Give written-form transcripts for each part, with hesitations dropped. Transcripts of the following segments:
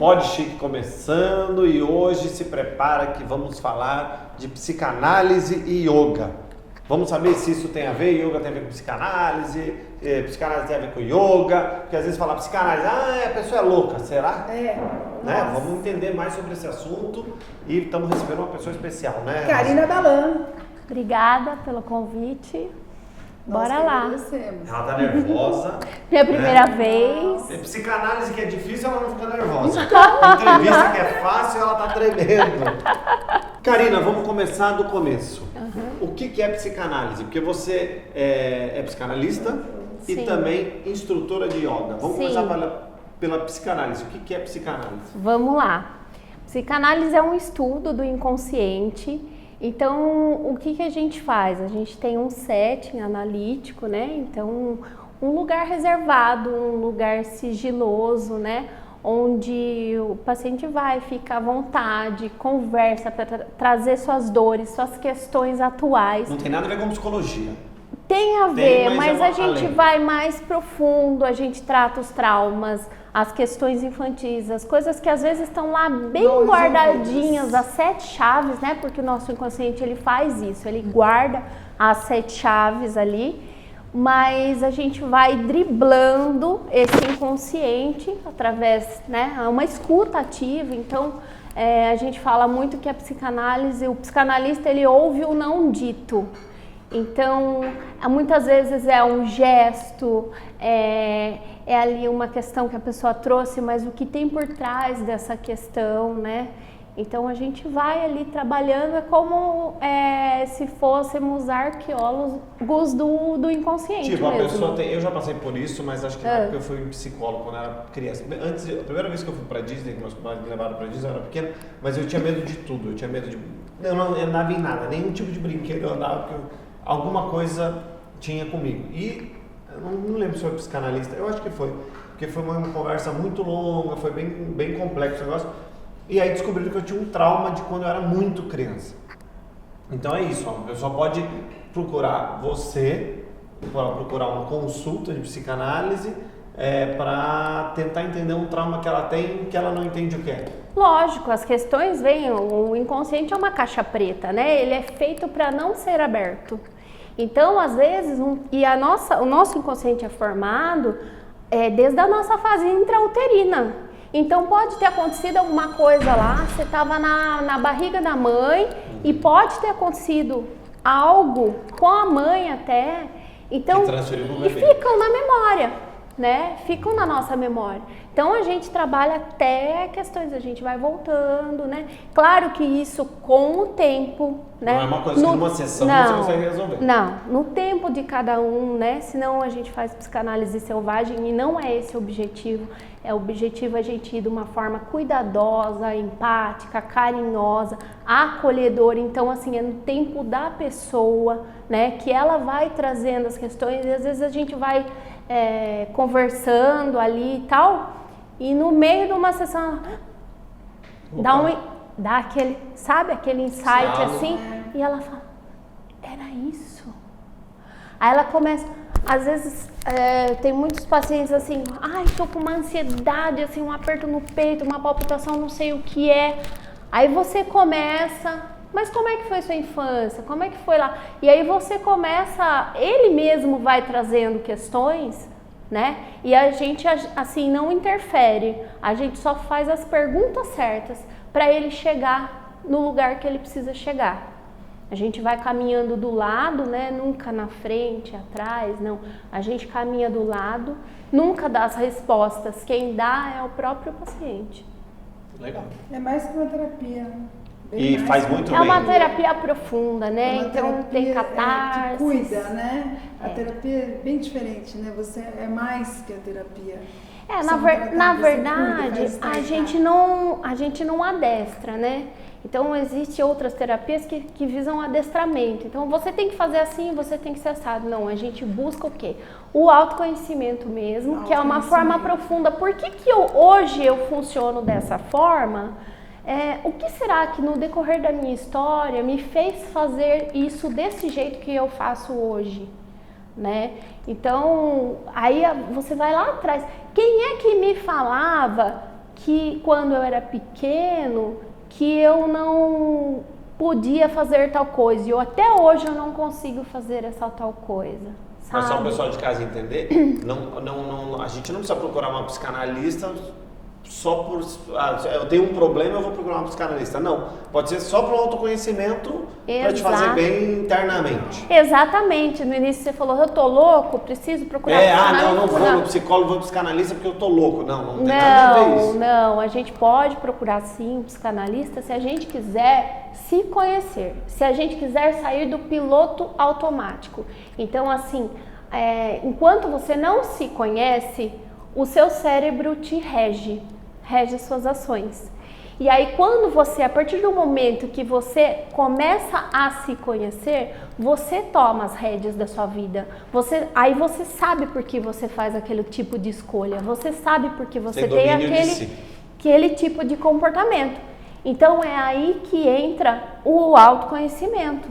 Pode Chique começando e hoje se prepara que vamos falar de psicanálise e yoga. Vamos saber se isso tem a ver, yoga tem a ver com psicanálise, psicanálise tem a ver com yoga, porque às vezes fala psicanálise, a pessoa é louca, será? Né? Vamos entender mais sobre esse assunto e estamos recebendo uma pessoa especial, né? Karina Balan. Obrigada pelo convite. Bora lá. Ela tá nervosa. Minha primeira vez. Tem psicanálise que é difícil, ela não fica nervosa. Entrevista que é fácil, ela tá tremendo. Karina, vamos começar do começo. O que é psicanálise? Porque você é psicanalista e também instrutora de yoga. Vamos começar pela psicanálise. O que é psicanálise? Vamos lá. Psicanálise é um estudo do inconsciente. Então, o que a gente faz? A gente tem um setting analítico, né? Então, um lugar reservado, um lugar sigiloso, né? Onde o paciente vai, fica à vontade, conversa para trazer suas dores, suas questões atuais. Não tem nada a ver com psicologia. Tem a ver, mas a gente além. vai mais profundo, a gente trata os traumas, as questões infantis, as coisas que às vezes estão lá bem guardadinhas, as 7 chaves, né? Porque o nosso inconsciente ele faz isso, ele guarda as 7 chaves ali, mas a gente vai driblando esse inconsciente através, né? Uma escuta ativa. Então a gente fala muito que a psicanálise, o psicanalista ele ouve o não dito. Então, muitas vezes é um gesto, é ali uma questão que a pessoa trouxe, mas o que tem por trás dessa questão, né? Então, a gente vai ali trabalhando, é como se fôssemos arqueólogos do inconsciente tipo, mesmo. A pessoa tem... Eu já passei por isso, mas acho que na época eu fui psicólogo quando era criança. A primeira vez que eu fui pra Disney, que meus pais me levaram pra Disney, eu era pequeno, mas eu tinha medo de tudo. Eu tinha medo de... Eu não andava em nada, nenhum tipo de brinquedo eu andava, porque alguma coisa tinha comigo. E eu não lembro se foi psicanalista, eu acho que foi, porque foi uma conversa muito longa, foi bem complexo o negócio. E aí descobriram que eu tinha um trauma de quando eu era muito criança. Então é isso, a pessoa pode procurar você, procurar uma consulta de psicanálise para tentar entender um trauma que ela tem que ela não entende o que é. Lógico, as questões vêm, o inconsciente é uma caixa preta, né? Ele é feito para não ser aberto. Então, às vezes, o nosso inconsciente é formado desde a nossa fase intrauterina. Então, pode ter acontecido alguma coisa lá, você estava na barriga da mãe e pode ter acontecido algo com a mãe até. Então, e ficam na memória, né? Ficam na nossa memória. Então a gente trabalha até questões, a gente vai voltando, né? Claro que isso com o tempo, né? Não é uma coisa que numa sessão você consegue resolver. Não, no tempo de cada um, né? Senão a gente faz psicanálise selvagem e não é esse o objetivo. O objetivo é a gente ir de uma forma cuidadosa, empática, carinhosa, acolhedora. Então, assim, é no tempo da pessoa, né? Que ela vai trazendo as questões e às vezes a gente vai conversando ali e tal, e no meio de uma sessão dá aquele, sabe, aquele insight assim, e ela fala, era isso. Aí ela começa, às vezes tem muitos pacientes assim, tô com uma ansiedade, assim, um aperto no peito, uma palpitação, não sei o que é. Aí você começa, mas como é que foi sua infância? Como é que foi lá? E aí você começa, ele mesmo vai trazendo questões, né? E a gente, assim, não interfere. A gente só faz as perguntas certas para ele chegar no lugar que ele precisa chegar. A gente vai caminhando do lado, né? Nunca na frente, atrás, não. A gente caminha do lado, nunca dá as respostas. Quem dá é o próprio paciente. Legal. É mais que uma terapia. E faz muito bem. É uma terapia profunda, né? Então tem catarse. Que cuida, né? A terapia é bem diferente, né? Você é mais que a terapia. Na verdade, a gente não adestra, né? Então, existem outras terapias que visam adestramento. Então, você tem que fazer assim, você tem que ser assado. Não, a gente busca o quê? O autoconhecimento mesmo, que é uma forma profunda. Por que hoje eu funciono dessa forma? O que será que no decorrer da minha história me fez fazer isso desse jeito que eu faço hoje, né? Então, aí você vai lá atrás. Quem é que me falava que quando eu era pequeno, que eu não podia fazer tal coisa. E até hoje eu não consigo fazer essa tal coisa. Mas só o pessoal de casa entender, a gente não precisa procurar uma psicanalista só por... eu tenho um problema, eu vou procurar uma psicanalista. Não, pode ser só para o autoconhecimento, para te fazer bem internamente. Exatamente. No início você falou, eu tô louco, preciso procurar psicanalista. Não vou no psicólogo, vou no psicanalista porque eu tô louco. Não tem nada a ver isso. Não, a gente pode procurar sim um psicanalista se a gente quiser se conhecer, se a gente quiser sair do piloto automático. Então, assim, enquanto você não se conhece, o seu cérebro te rege suas ações. E aí quando você, a partir do momento que você começa a se conhecer, você toma as rédeas da sua vida. Aí você sabe por que você faz aquele tipo de escolha. Você sabe por que você tem aquele tipo de comportamento. Então é aí que entra o autoconhecimento.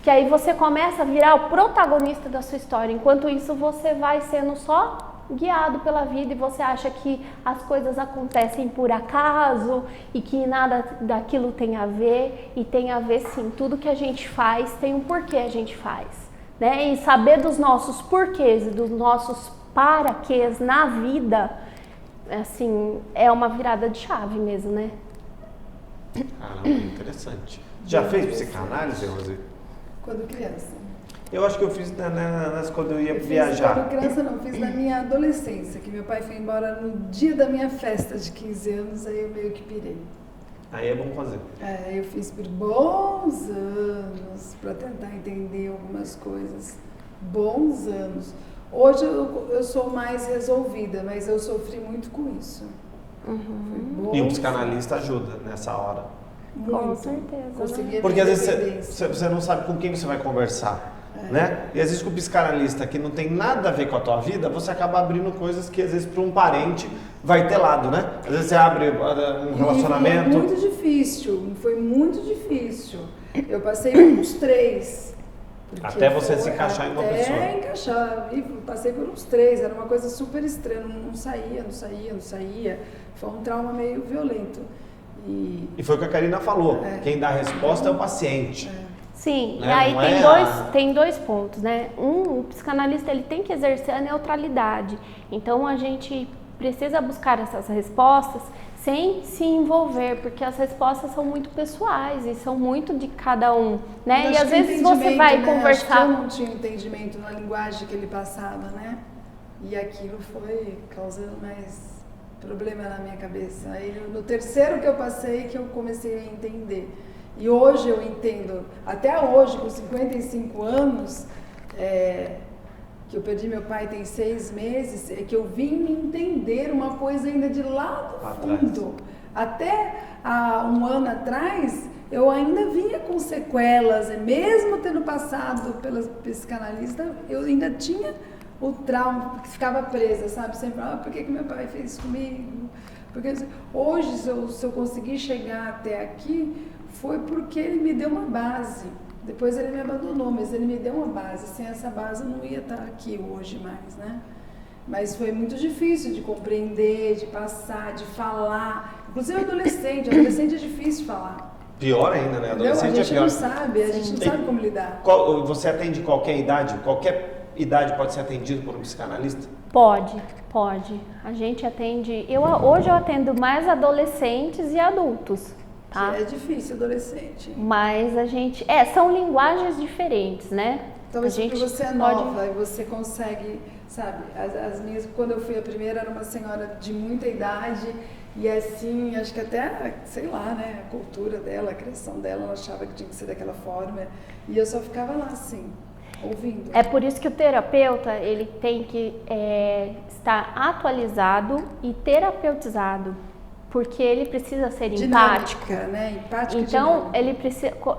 Que aí você começa a virar o protagonista da sua história. Enquanto isso você vai sendo só guiado pela vida e você acha que as coisas acontecem por acaso e que nada daquilo tem a ver, e tem a ver sim. Tudo que a gente faz tem um porquê a gente faz, né? E saber dos nossos porquês e dos nossos paraquês na vida, assim, é uma virada de chave mesmo, né? Caramba, interessante. Já fez psicanálise, Rosy? Quando criança. Eu acho que eu fiz quando eu ia viajar. Quando criança não, fiz na minha adolescência, que meu pai foi embora no dia da minha festa de 15 anos, aí eu meio que pirei. Aí é bom fazer. Eu fiz por bons anos para tentar entender algumas coisas. Bons anos. Hoje eu sou mais resolvida, mas eu sofri muito com isso. Uhum. E um psicanalista ajuda nessa hora. Muito. Com certeza. Né? Porque às vezes você não sabe com quem você vai conversar. Né? E às vezes com o psicanalista que não tem nada a ver com a tua vida, você acaba abrindo coisas que às vezes para um parente vai ter lado, né? Às vezes você abre um relacionamento. Foi muito difícil. Eu passei por uns 3. Até você se encaixar em uma pessoa. Até encaixar, passei por uns 3, era uma coisa super estranha, não saía. Foi um trauma meio violento. E foi o que a Karina falou, quem dá a resposta é o paciente. Sim, né? E aí tem dois pontos, né? O psicanalista ele tem que exercer a neutralidade. Então a gente precisa buscar essas respostas sem se envolver, porque as respostas são muito pessoais e são muito de cada um, né? E às vezes você vai conversar... Acho que eu não tinha entendimento na linguagem que ele passava, né? E aquilo foi causando mais problema na minha cabeça. Aí no terceiro que eu passei que eu comecei a entender. E hoje eu entendo, até hoje, com 55 anos, que eu perdi meu pai tem 6 meses, é que eu vim entender uma coisa ainda de lá do fundo. Até há um ano atrás, eu ainda vinha com sequelas, mesmo tendo passado pela psicanalista, eu ainda tinha o trauma, que ficava presa, sabe? Sempre, por que meu pai fez isso comigo? Porque hoje, se eu conseguir chegar até aqui, foi porque ele me deu uma base. Depois ele me abandonou, mas ele me deu uma base. Sem essa base eu não ia estar aqui hoje mais, né? Mas foi muito difícil de compreender, de passar, de falar. Inclusive adolescente é difícil falar. Pior ainda, né? Adolescente a gente é pior. não sabe, a gente não sabe como lidar. Você atende qualquer idade? Qualquer idade pode ser atendido por um psicanalista? Pode. A gente atende... Hoje eu atendo mais adolescentes e adultos. Tá? É difícil, adolescente. Mas a gente... são linguagens diferentes, né? Talvez porque você é nova e você consegue, sabe? As minhas, quando eu fui a primeira, era uma senhora de muita idade e assim, acho que até, sei lá, né? A cultura dela, a criação dela, ela achava que tinha que ser daquela forma. E eu só ficava lá, assim, ouvindo. É por isso que o terapeuta, ele tem que estar atualizado e terapeutizado. Porque ele precisa ser empático. Né? Empático. Então,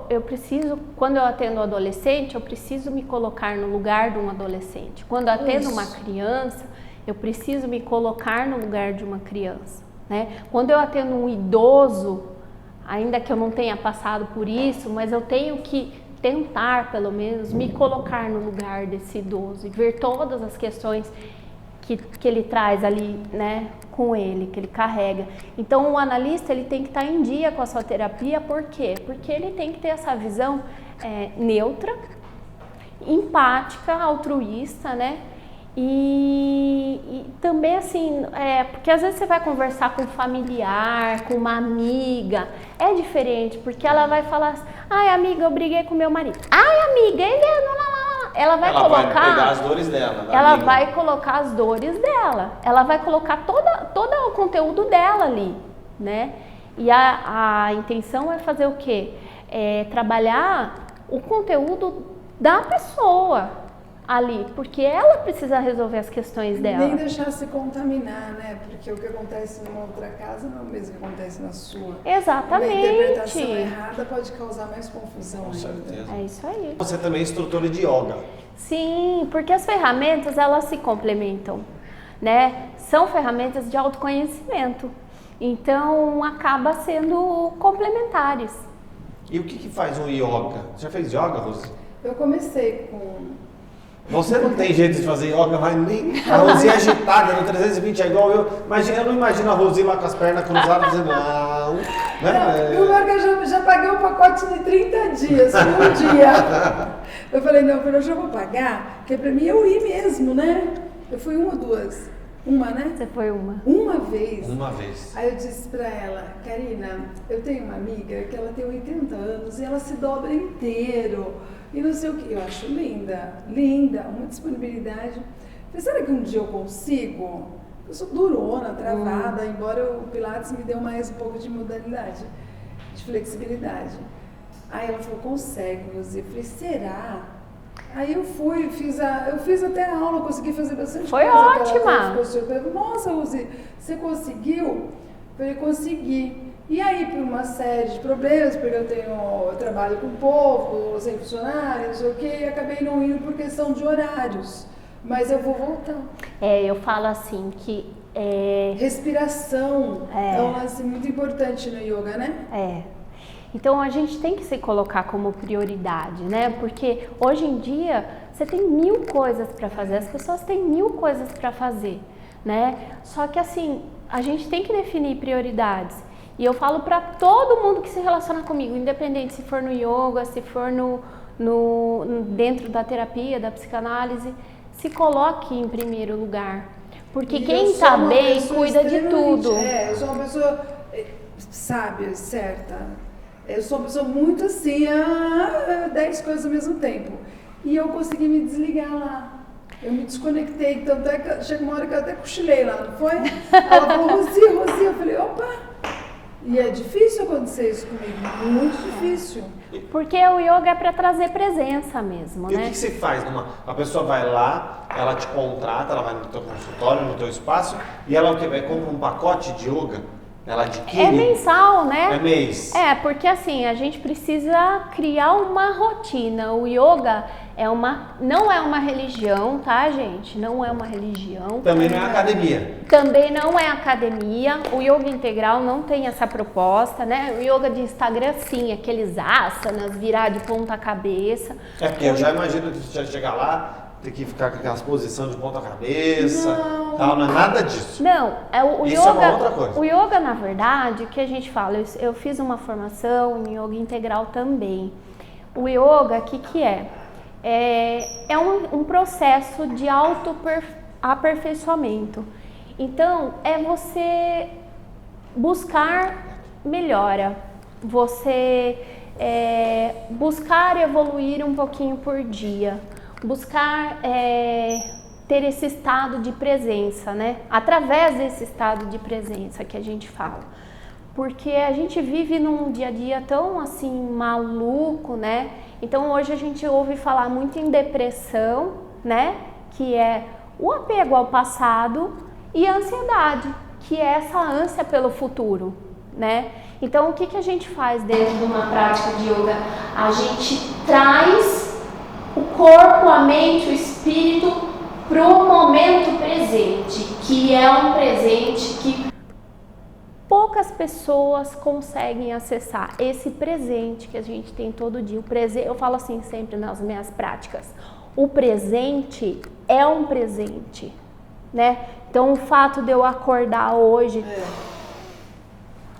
eu preciso, quando eu atendo um adolescente, eu preciso me colocar no lugar de um adolescente. Quando eu atendo uma criança, eu preciso me colocar no lugar de uma criança. Né? Quando eu atendo um idoso, ainda que eu não tenha passado por isso, mas eu tenho que tentar, pelo menos, me colocar no lugar desse idoso e ver todas as questões que ele traz ali, né, com ele, que ele carrega. Então o analista ele tem que estar em dia com a sua terapia, por quê? Porque ele tem que ter essa visão neutra, empática, altruísta, né? E também assim, porque às vezes você vai conversar com um familiar, com uma amiga, é diferente, porque ela vai falar assim, ai amiga, eu briguei com meu marido, ai amiga, ele é... Ela vai pegar as dores dela. Ela amiga. Vai colocar as dores dela, ela vai colocar todo o conteúdo dela ali, né? E a intenção é fazer o quê? Trabalhar o conteúdo da pessoa ali, porque ela precisa resolver as questões dela. Nem deixar se contaminar, né? Porque o que acontece numa outra casa não é o mesmo que acontece na sua. Exatamente. Uma interpretação errada pode causar mais confusão. Com certeza. É isso aí. Você também é instrutora de yoga. Sim, porque as ferramentas, elas se complementam, né? São ferramentas de autoconhecimento. Então, acaba sendo complementares. E o que faz um yoga? Você já fez yoga, Rose? Eu comecei com... Você não tem jeito de fazer yoga, mas nem a Rosinha agitada no 320 é igual eu. Eu não imagino a Rosinha lá com as pernas cruzadas dizendo não. Né? Não, eu já paguei o pacote de 30 dias, um dia. Eu falei, não, eu já vou pagar, porque pra mim eu ir mesmo, né? Eu fui uma ou duas. Uma, né? Você foi uma? Uma vez. Uma vez. Aí eu disse pra ela, Karina, eu tenho uma amiga que ela tem 80 anos e ela se dobra inteiro. E não sei o que. Eu acho linda, uma disponibilidade. Falei, será que um dia eu consigo? Eu sou durona, travada, embora o Pilates me deu mais um pouco de modalidade, de flexibilidade. Aí ela falou, consegue, Rosi. Eu falei, será? Aí eu fui, eu fiz até a aula, consegui fazer bastante coisa. Foi ótima! Eu falei, nossa, Rosi, você conseguiu? Eu falei, consegui. E aí, por uma série de problemas, porque eu trabalho com o povo, sem funcionário, não sei o quê, e acabei não indo por questão de horários. Mas eu vou voltar. Eu falo assim que... Respiração é um lance muito importante no yoga, né? Então a gente tem que se colocar como prioridade, né? Porque hoje em dia você tem 1000 coisas para fazer, as pessoas têm 1000 coisas para fazer, né? Só que assim, a gente tem que definir prioridades. E eu falo para todo mundo que se relaciona comigo, independente se for no yoga, se for dentro da terapia, da psicanálise, se coloque em primeiro lugar. Porque quem está bem cuida de tudo. Eu sou uma pessoa sábia, certa. Eu sou uma pessoa muito assim, 10 coisas ao mesmo tempo. E eu consegui me desligar lá. Eu me desconectei, tanto é que chega uma hora que eu até cochilei lá, não foi? Ela falou, Rosi, eu falei, opa! E é difícil acontecer isso comigo, muito difícil. Porque o yoga é para trazer presença mesmo, e né? O que se faz? A pessoa vai lá, ela te contrata, ela vai no teu consultório, no teu espaço, e ela vai comprar um pacote de yoga, ela adquire... É mensal, né? É mês. Porque assim, a gente precisa criar uma rotina. O yoga não é uma religião, tá, gente? Não é uma religião. Também não é academia. Também não é academia. O yoga integral não tem essa proposta, né? O yoga de Instagram, sim, aqueles asanas, virar de ponta cabeça. Porque eu já imagino que você chegar lá, ter que ficar com aquelas posições de ponta cabeça, não é nada disso. Não, Isso yoga, é uma outra coisa. O yoga, na verdade, o que a gente fala, eu fiz uma formação em yoga integral também. O yoga, o que é? É um processo de autoaperfeiçoamento. Então, é você buscar melhora, você buscar evoluir um pouquinho por dia, buscar ter esse estado de presença, né? Através desse estado de presença que a gente fala. Porque a gente vive num dia a dia tão assim maluco, né? Então hoje a gente ouve falar muito em depressão, né? Que é o apego ao passado, e a ansiedade, que é essa ânsia pelo futuro, né? Então o que a gente faz dentro de uma prática de yoga? A gente traz o corpo, a mente, o espírito para o momento presente, que é um presente que poucas pessoas conseguem acessar. Esse presente que a gente tem todo dia, eu falo assim sempre nas minhas práticas, o presente é um presente, né? Então o fato de eu acordar hoje,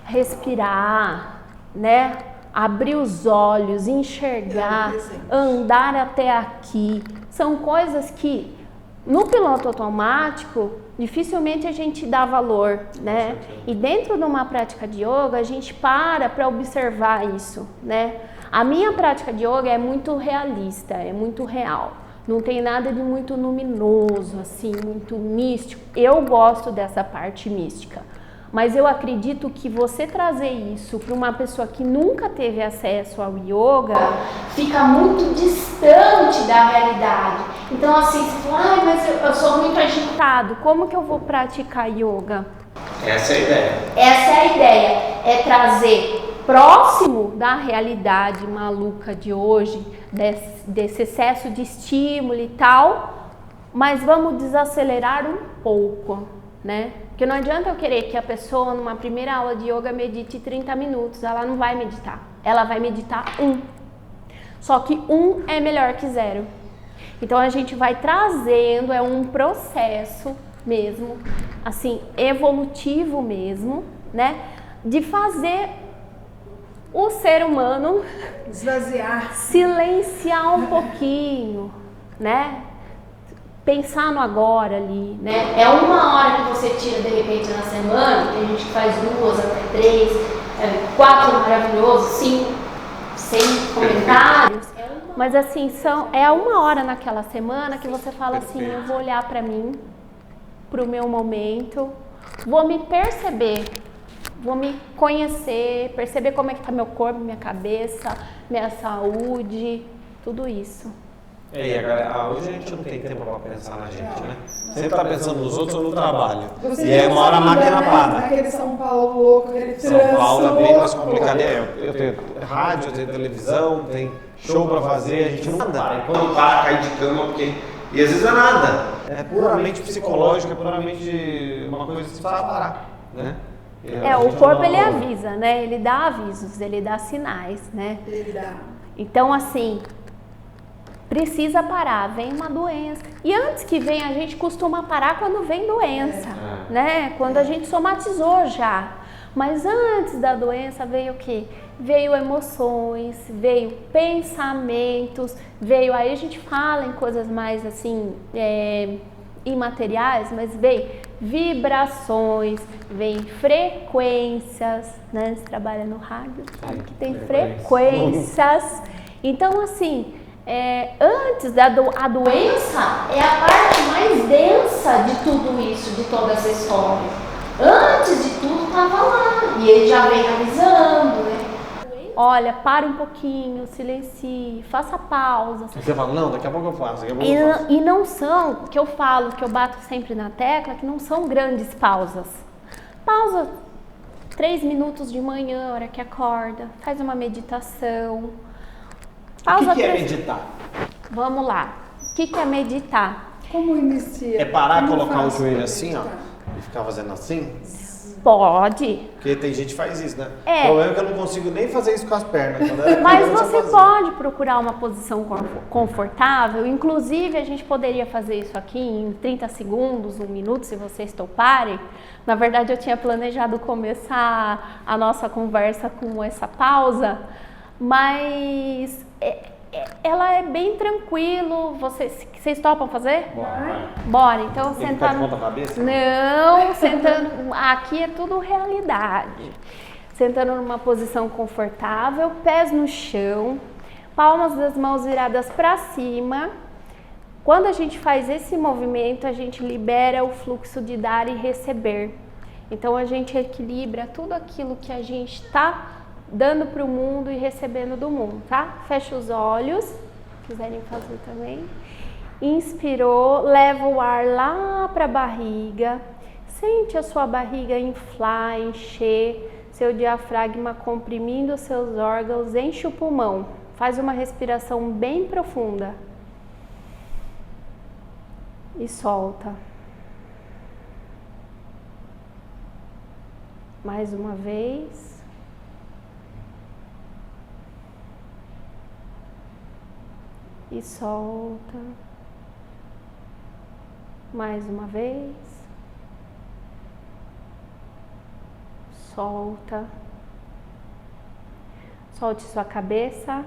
respirar, né? Abrir os olhos, enxergar, andar até aqui, são coisas que no piloto automático dificilmente a gente dá valor, né? E dentro de uma prática de yoga a gente para observar isso, né? A minha prática de yoga é muito realista, é muito real. Não tem nada de muito luminoso, assim, muito místico. Eu gosto dessa parte mística. Mas eu acredito que você trazer isso para uma pessoa que nunca teve acesso ao yoga fica muito distante da realidade. Então assim, você fala, mas eu sou muito agitado, como que eu vou praticar yoga? Essa é a ideia. Essa é a ideia, é trazer próximo da realidade maluca de hoje, desse excesso de estímulo e tal, mas vamos desacelerar um pouco, né? Porque não adianta eu querer que a pessoa numa primeira aula de yoga medite 30 minutos, ela não vai meditar, ela vai meditar 1. Só que 1 é melhor que 0. Então a gente vai trazendo, é um processo mesmo, assim, evolutivo mesmo, né? De fazer o ser humano esvaziar, silenciar um pouquinho, né? Pensar no agora ali, né? É 1 hora que você tira de repente na semana, tem gente que faz 2 até 3, 4 maravilhoso, 5 sem comentários. Mas assim, é 1 hora naquela semana que você fala assim, eu vou olhar pra mim, pro meu momento, vou me perceber, vou me conhecer, perceber como é que tá meu corpo, minha cabeça, minha saúde, tudo isso. E a galera, hoje a gente não tem tempo para pensar na gente, né? Sempre tá pensando nos outros ou no trabalho. E aí uma hora a máquina para. Aquele São Paulo louco, aquele trânsito. São Paulo é bem mais complicado. Eu tenho rádio, eu tenho televisão, tem show para fazer, a gente não anda. Quando para, cai de cama, porque... E às vezes não é nada. É puramente psicológico, é puramente uma coisa que você precisa parar, né? O corpo ele avisa, né? Ele dá avisos, ele dá sinais, né? Ele dá. Então, assim, precisa parar, vem uma doença. E antes que venha, a gente costuma parar quando vem doença, né? Quando a gente somatizou já. Mas antes da doença veio o quê? Veio emoções, veio pensamentos, veio... Aí a gente fala em coisas mais, assim, imateriais, mas veio vibrações, vem frequências, né? Você trabalha no rádio, sabe que tem frequências. Então, assim... antes da a doença é a parte mais densa de tudo isso, de toda essa história. Antes de tudo estava lá e ele já vem avisando, né? Olha, para um pouquinho, silencie, faça pausa. Você fala, não, daqui a pouco eu faço. E não são, que eu falo, que eu bato sempre na tecla, que não são grandes pausas. Pausa 3 minutos de manhã, hora que acorda, faz uma meditação. O que é meditar? Vamos lá. O que é meditar? Como inicia? É parar, Como colocar o faço joelho pra assim, ó, meditar? e ficar fazendo assim? Pode. Porque tem gente que faz isso, né? O problema é que eu não consigo nem fazer isso com as pernas. Mas você pode procurar uma posição confortável. Inclusive, a gente poderia fazer isso aqui em 30 segundos, 1 minuto, se vocês toparem. Na verdade, eu tinha planejado começar a nossa conversa com essa pausa, mas ela é bem tranquilo. Vocês topam fazer? Bora. Então, sentar. De ponta cabeça? Não, sentando. Aqui é tudo realidade. Sentando numa posição confortável, pés no chão, palmas das mãos viradas para cima. Quando a gente faz esse movimento, a gente libera o fluxo de dar e receber. Então a gente equilibra tudo aquilo que a gente está dando para o mundo e recebendo do mundo, tá? Fecha os olhos, se quiserem fazer também. Inspirou, leva o ar lá para a barriga. Sente a sua barriga inflar, encher, seu diafragma comprimindo seus órgãos, enche o pulmão. Faz uma respiração bem profunda. E solta. Mais uma vez. E solta. mais uma vez. Solta. Solte sua cabeça,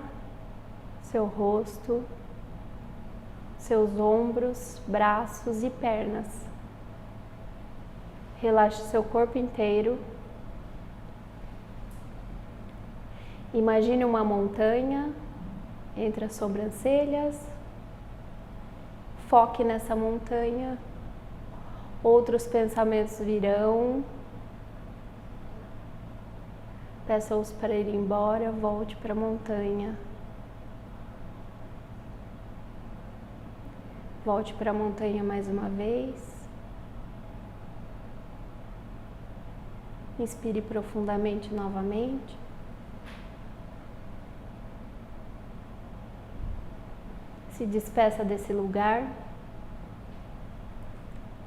seu rosto, seus ombros, braços e pernas. Relaxe seu corpo inteiro. Imagine uma montanha entre as sobrancelhas. Foque nessa montanha. Outros pensamentos virão. Peça-os para ir embora. Volte para a montanha. Volte para a montanha mais uma vez. Inspire profundamente novamente. Se despeça desse lugar.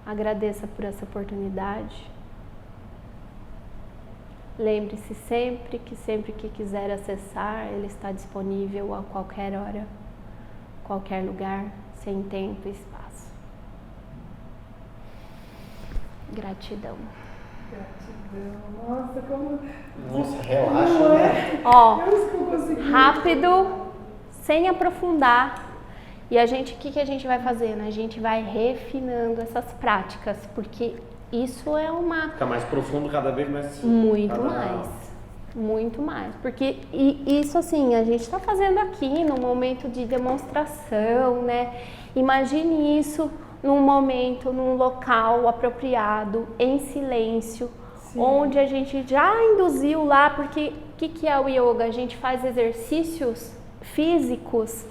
Agradeça por essa oportunidade. Lembre-se sempre que quiser acessar, ele está disponível a qualquer hora, qualquer lugar, sem tempo e espaço. Gratidão. Gratidão. Nossa, como... Nossa, relaxa, né? Ó, rápido, sem aprofundar. E a gente, o que a gente vai fazendo? A gente vai refinando essas práticas, porque isso é uma... Fica mais profundo cada vez mais. Muito mais. Porque isso assim, a gente está fazendo aqui no momento de demonstração, né? Imagine isso num momento, num local apropriado, em silêncio, sim, onde a gente já induziu lá, porque o que é o yoga? A gente faz exercícios físicos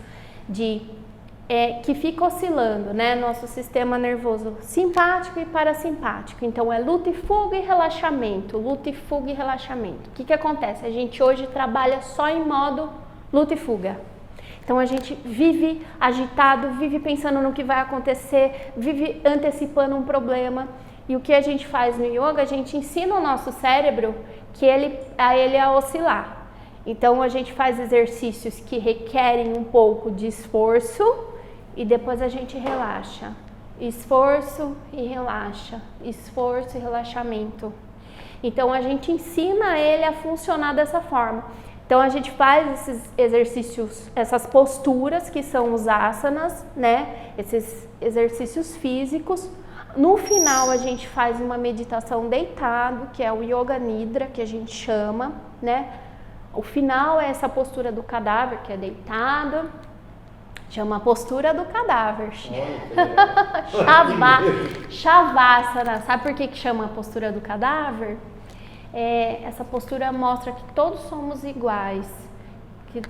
que fica oscilando, né? Nosso sistema nervoso simpático e parasimpático. Então é luta e fuga e relaxamento, luta e fuga e relaxamento. O que acontece? A gente hoje trabalha só em modo luta e fuga. Então a gente vive agitado, vive pensando no que vai acontecer, vive antecipando um problema. E o que a gente faz no yoga? A gente ensina o nosso cérebro a ele oscilar. Então a gente faz exercícios que requerem um pouco de esforço e depois a gente relaxa. Esforço e relaxa. Esforço e relaxamento. Então a gente ensina ele a funcionar dessa forma. Então a gente faz esses exercícios, essas posturas que são os asanas, né? Esses exercícios físicos. No final a gente faz uma meditação deitado, que é o Yoga Nidra, que a gente chama, né? O final é essa postura do cadáver, que é deitado. Chama postura do cadáver. Shavasana. Sabe por que chama postura do cadáver? Essa postura mostra que todos somos iguais, que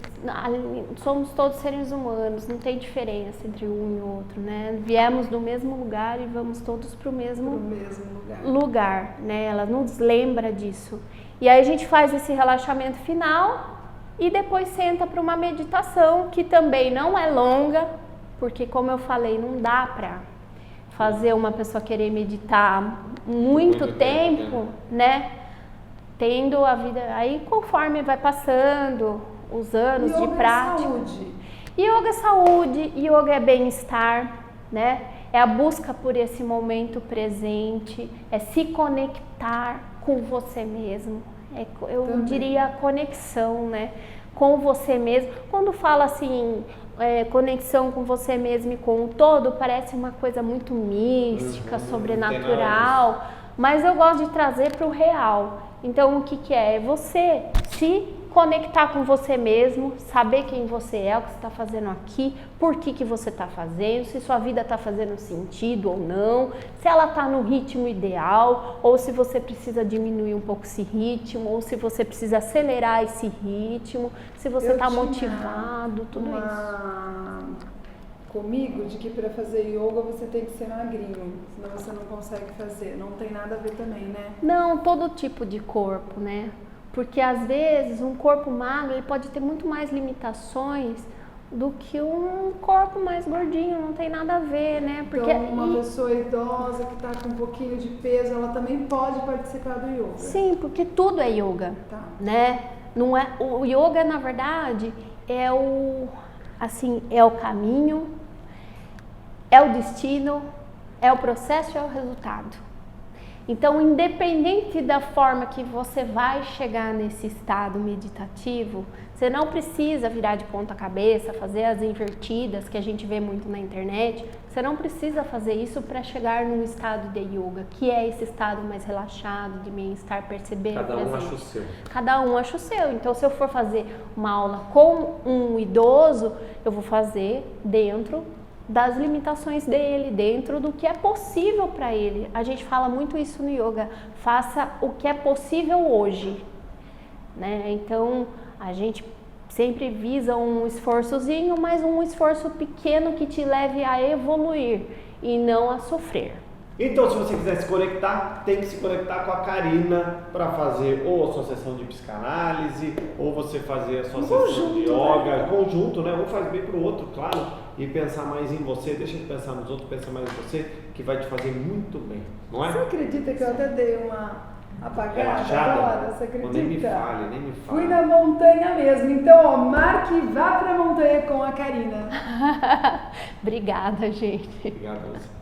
somos todos seres humanos, não tem diferença entre um e outro, né? Viemos do mesmo lugar e vamos todos para o mesmo lugar, né? Ela nos lembra disso. E aí a gente faz esse relaxamento final e depois senta para uma meditação que também não é longa, porque como eu falei, não dá para fazer uma pessoa querer meditar muito tempo, né? Tendo a vida, aí conforme vai passando os anos de prática. Yoga é saúde, yoga é bem-estar, né? É a busca por esse momento presente, é se conectar com você mesmo. Eu diria conexão, né? Com você mesmo. Quando fala assim, conexão com você mesmo e com o todo, parece uma coisa muito mística, sobrenatural, mas eu gosto de trazer para o real. Então o que é? É você se conectar com você mesmo, saber quem você é, o que você está fazendo aqui, por que você está fazendo, se sua vida está fazendo sentido ou não, se ela está no ritmo ideal, ou se você precisa diminuir um pouco esse ritmo, ou se você precisa acelerar esse ritmo, se você está motivado, tudo isso. Comigo, de que para fazer yoga você tem que ser magrinho, senão você não consegue fazer, não tem nada a ver também, né? Não, todo tipo de corpo, né? Porque às vezes um corpo magro ele pode ter muito mais limitações do que um corpo mais gordinho, não tem nada a ver, né? Porque então uma pessoa idosa que está com um pouquinho de peso, ela também pode participar do yoga? Sim, porque tudo é yoga, né? Não é, o yoga na verdade é o caminho, é o destino, É o processo, é o resultado. Então, independente da forma que você vai chegar nesse estado meditativo, você não precisa virar de ponta cabeça, fazer as invertidas que a gente vê muito na internet. Você não precisa fazer isso para chegar num estado de yoga, que é esse estado mais relaxado, de bem-estar, perceber. Cada um acha o seu. Cada um acha o seu. Então, se eu for fazer uma aula com um idoso, eu vou fazer dentro das limitações dele, dentro do que é possível para ele. A gente fala muito isso no yoga, faça o que é possível hoje, né? Então, a gente sempre visa um esforçozinho, mas um esforço pequeno que te leve a evoluir e não a sofrer. Então, se você quiser se conectar, tem que se conectar com a Karina para fazer ou a sua sessão de psicanálise, ou você fazer a sua sessão de yoga, conjunto, né? Um faz bem pro outro, claro, e pensar mais em você, deixa de pensar nos outros, pensa mais em você, que vai te fazer muito bem, não é? Você acredita que eu até dei uma apagada agora? Você acredita? Nem me fale. Fui na montanha mesmo, então ó, marque e vá pra montanha com a Karina. Obrigada, gente. Obrigado a você.